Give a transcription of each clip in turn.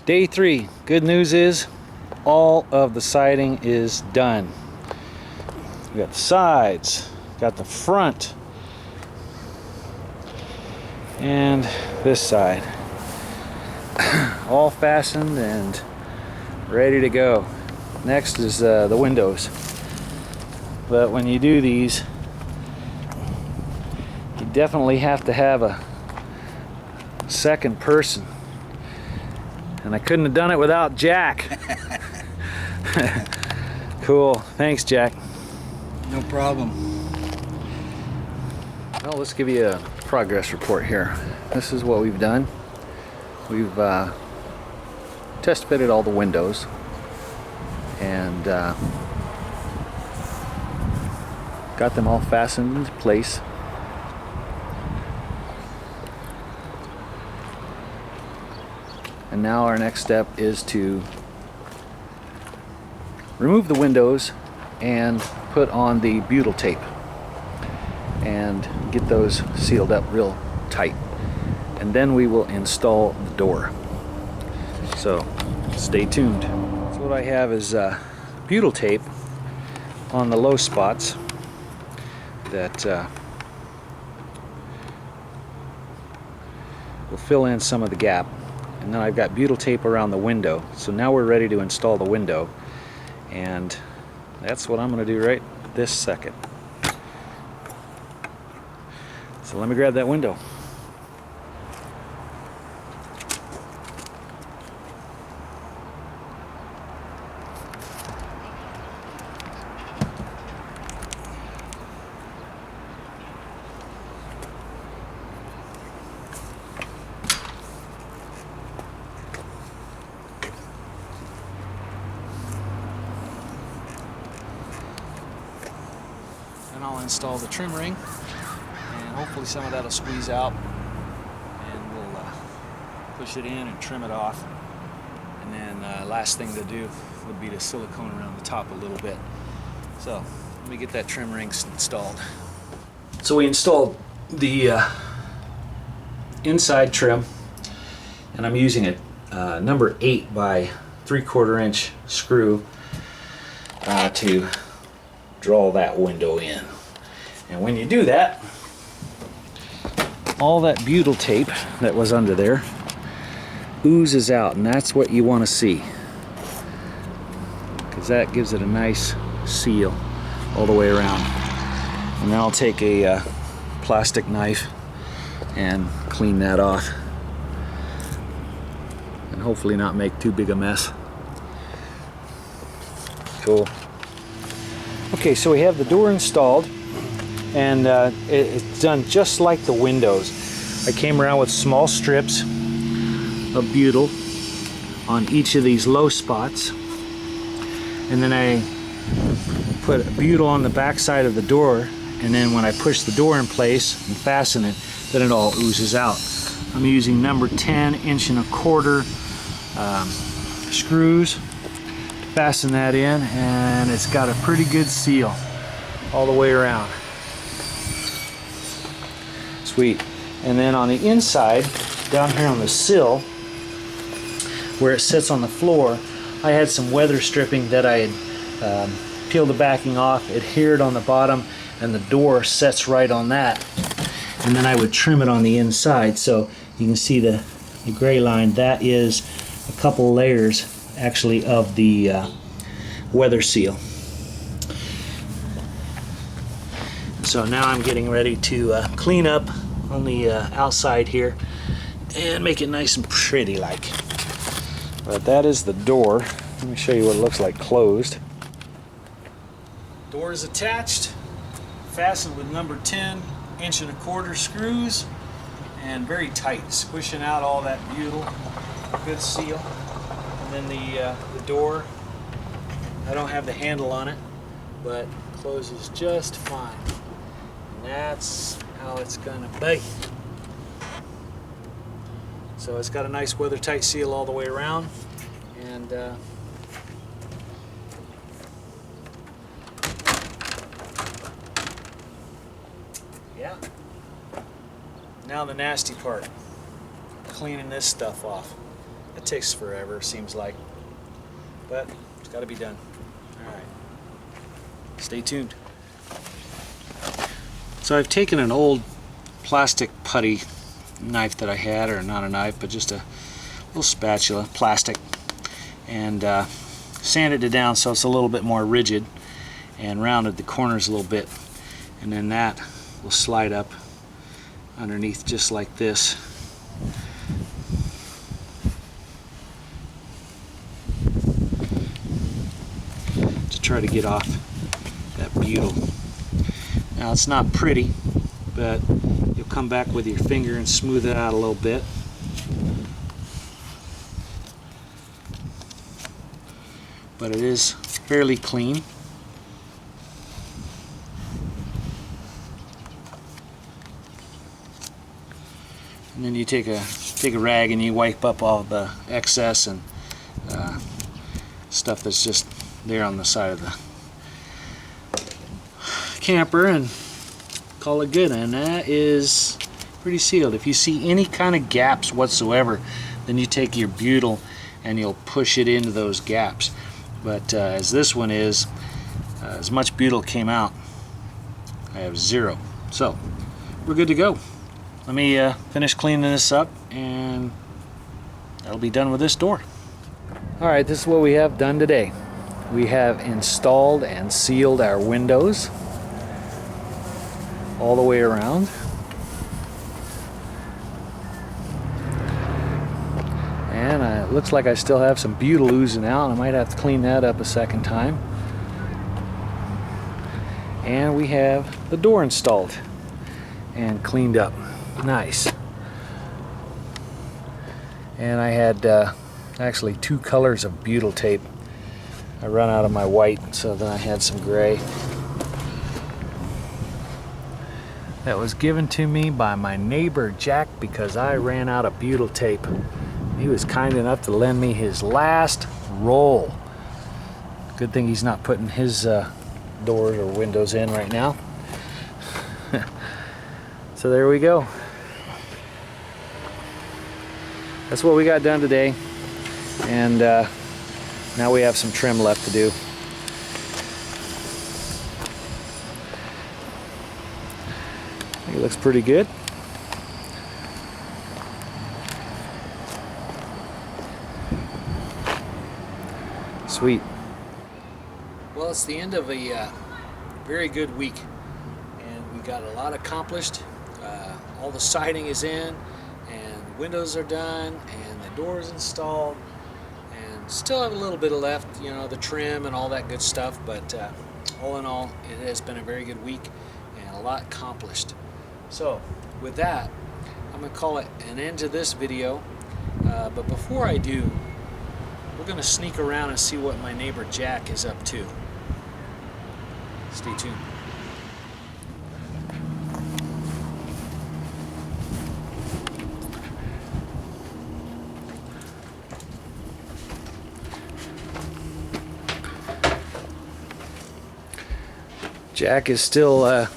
Day 3. Good news is all of the siding is done. We got the sides, got the front, and this side. All fastened and ready to go. Next is the windows. But when you do these, you definitely have to have a second person. And I couldn't have done it without Jack. Cool. Thanks, Jack. No problem. Well, let's give you a progress report here. This is what we've done. We've test fitted all the windows and got them all fastened into place. And now our next step is to remove the windows and put on the butyl tape and get those sealed up real tight. And then we will install the door. So stay tuned. So what I have is butyl tape on the low spots that will fill in some of the gap. And then I've got butyl tape around the window. So now we're ready to install the window. And that's what I'm going to do right this second. So let me grab that window. And I'll install the trim ring, and hopefully some of that will squeeze out, and we'll push it in and trim it off. And then last thing to do would be to silicone around the top a little bit. So let me get that trim ring installed. So we installed the inside trim, and I'm using a number 8 by 3/4 inch screw to draw that window in. And when you do that, all that butyl tape that was under there oozes out, and that's what you want to see, because that gives it a nice seal all the way around. And then I'll take a plastic knife and clean that off, and hopefully not make too big a mess. Cool. Okay, so we have the door installed, and it's done just like the windows. I came around with small strips of butyl on each of these low spots, and then I put butyl on the back side of the door, and then when I push the door in place and fasten it, then it all oozes out. I'm using number 10 1.25 inch screws. Fasten that in, and it's got a pretty good seal all the way around. Sweet. And then on the inside, down here on the sill, where it sits on the floor, I had some weather stripping that I had peeled the backing off, adhered on the bottom, and the door sets right on that. And then I would trim it on the inside, so you can see the gray line. That is a couple layers actually of the weather seal. So now I'm getting ready to clean up on the outside here and make it nice and pretty like. But that is the door. Let me show you what it looks like closed. Door is attached, fastened with number 10 1.25 inch screws, and very tight, squishing out all that butyl. Good seal. And then the door, I don't have the handle on it, but closes just fine. And that's how it's gonna be. So it's got a nice weather tight seal all the way around, and yeah. Now the nasty part, cleaning this stuff off. It takes forever, seems like, but it's got to be done. All right, stay tuned. So I've taken an old plastic putty knife that I had, or not a knife, but just a little spatula, plastic, and sanded it down so it's a little bit more rigid, and rounded the corners a little bit, and then that will slide up underneath just like this. To try to get off that butyl. Now it's not pretty, but you'll come back with your finger and smooth it out a little bit. But it is fairly clean. And then you take a rag and you wipe up all the excess and stuff that's just there on the side of the camper, and call it good. And that is pretty sealed. If you see any kind of gaps whatsoever, then you take your butyl and you'll push it into those gaps. But as this one is, as much butyl came out, I have 0. So we're good to go. Let me finish cleaning this up, and that'll be done with this door. All right, this is what we have done today. We have installed and sealed our windows all the way around. And it looks like I still have some butyl oozing out. I might have to clean that up a second time. And we have the door installed and cleaned up. Nice. And I had actually 2 colors of butyl tape. I run out of my white, so then I had some gray. That was given to me by my neighbor Jack because I ran out of butyl tape. He was kind enough to lend me his last roll. Good thing he's not putting his doors or windows in right now. So there we go. That's what we got done today, and now we have some trim left to do. I think it looks pretty good. Sweet. Well, it's the end of a very good week, and we got a lot accomplished. All the siding is in, and the windows are done, and the doors installed, and still have a little bit left, you know, the trim and all that good stuff, but all in all, it has been a very good week and a lot accomplished. So with that, I'm going to call it an end to this video, but before I do, we're going to sneak around and see what my neighbor Jack is up to. Stay tuned. Jack is still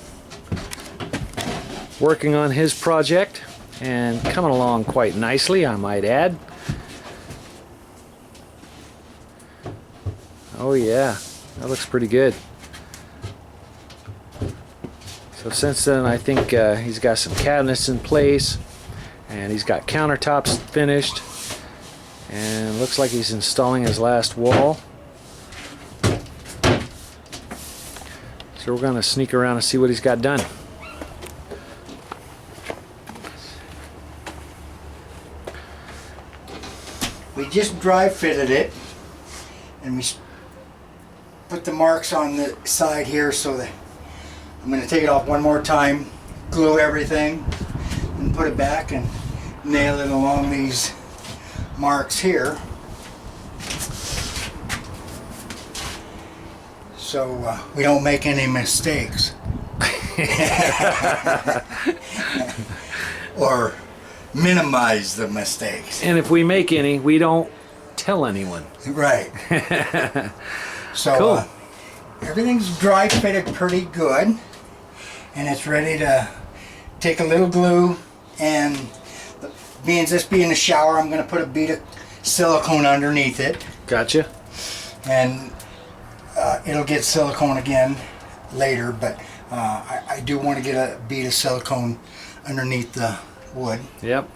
working on his project and coming along quite nicely, I might add. Oh yeah, that looks pretty good. So since then, I think he's got some cabinets in place, and he's got countertops finished, and looks like he's installing his last wall. So we're going to sneak around and see what he's got done. We just dry fitted it, and we put the marks on the side here, so that I'm going to take it off one more time, glue everything, and put it back and nail it along these marks here. So we don't make any mistakes. Or minimize the mistakes. And if we make any, we don't tell anyone. Right. So cool. Everything's dry fitted pretty good, and it's ready to take a little glue, and being this being a shower, I'm going to put a bead of silicone underneath it, Gotcha. and it'll get silicone again later, but I do want to get a bead of silicone underneath the wood. Yep.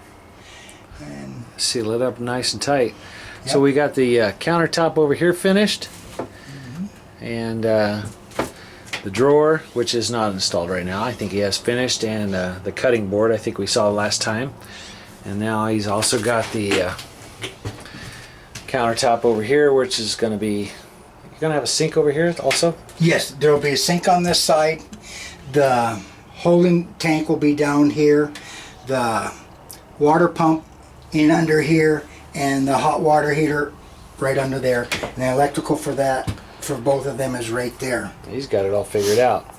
And Seal it up nice and tight. So Yep. we got the countertop over here finished, and the drawer, which is not installed right now, I think he has finished, and the cutting board I think we saw last time. And now he's also got the countertop over here, which is going to be, you're going to have a sink over here also? yes, there will be a sink on this side. The holding tank will be down here. The water pump in under here, and the hot water heater right under there. And the electrical for that, for both of them, is right there. He's got it all figured out.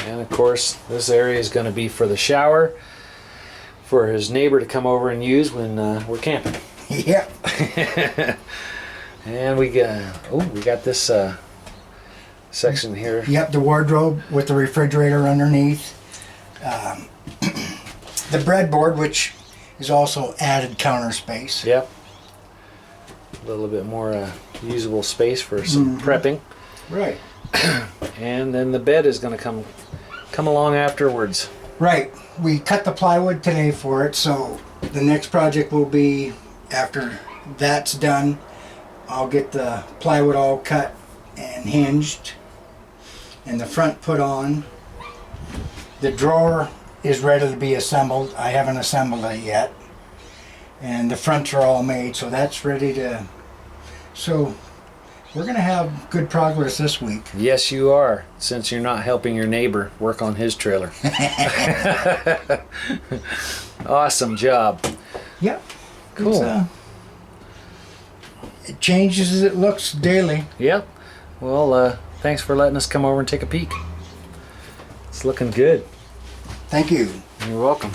And of course, this area is going to be for the shower, for his neighbor to come over and use when we're camping. Yep. And we got this section here. Yep, the wardrobe with the refrigerator underneath. The breadboard, which is also added counter space. Yep. A little bit more usable space for some prepping. Right. And then the bed is going to come along afterwards. Right. We cut the plywood today for it, so the next project will be after that's done. I'll get the plywood all cut and hinged, and the front put on. The drawer is ready to be assembled. I haven't assembled it yet. And the fronts are all made, so that's ready to... So we're going to have good progress this week. Yes, you are, since you're not helping your neighbor work on his trailer. Awesome job. Yep. Cool. It changes as it looks daily. Yep. Well, thanks for letting us come over and take a peek. It's looking good. Thank you. You're welcome.